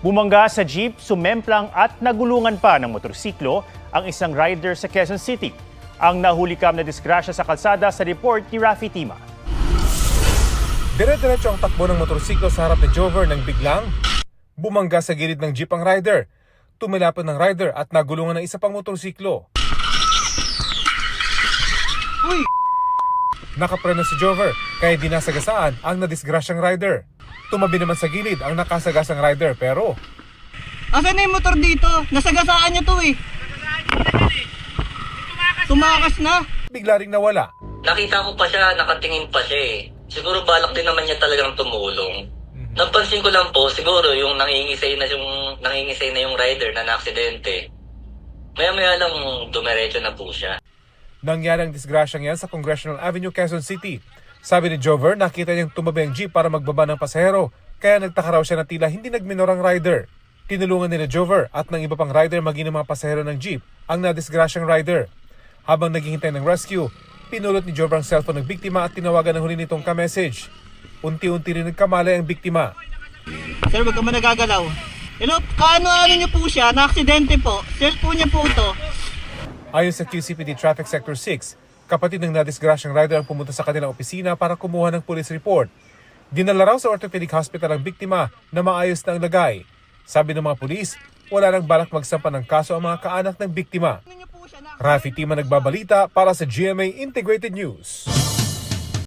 Bumangga sa jeep, sumemplang at nagulungan pa ng motorsiklo ang isang rider sa Quezon City. Ang nahulikam na disgrasya sa kalsada sa report ni Rafi Tima. Dire-diretso ang takbo ng motorsiklo sa harap ni Jover nang biglang bumangga sa gilid ng jeep ang rider. Tumilapon ng rider at nagulungan ng isa pang motorsiklo. Uy! Nakapreno si Jover kaya dinasagasaan ang nadisgrasyang rider. Tumabi naman sa gilid ang nakasagasang rider pero Asan na yung motor dito? Nasagasaan niya to eh. Tumakas na. bigla ring nawala. Nakita ko pa siya, nakatingin pa siya eh. Siguro balak din naman niya talagang tumulong. Napansin ko lang po, siguro yung nangingisay na yung rider na naaksidente. Maya-maya lang dumiretso na po siya. Nangyari ang disgrasyang yan sa Congressional Avenue, Quezon City. Sabi ni Jover, nakita niyang tumabi ang jeep para magbaba ng pasahero, kaya nagtaka raw siya na tila hindi nagminor ang rider. Tinulungan nila Jover at ng iba pang rider maging ng mga pasahero ng jeep ang nadisgrasyang rider. Habang naghihintay ng rescue, pinulot ni Jover ang cellphone ng biktima at tinawagan ng huli nitong ka-message. Unti-unti rin nagkamalay ang biktima. Sir, wag ka man nagagalaw. Hello, kaano-ano niyo po siya? Na-aksidente po. Cellphone niya po ito. Ayon sa QCPD Traffic Sector 6, kapatid ng nadisgrasyang rider ang pumunta sa kanilang opisina para kumuha ng police report. Dinala raw sa orthopedic hospital ang biktima na maayos na ang lagay. Sabi ng mga pulis, wala nang balak magsampa ng kaso ang mga kaanak ng biktima. Rafi Tima nagbabalita para sa GMA Integrated News.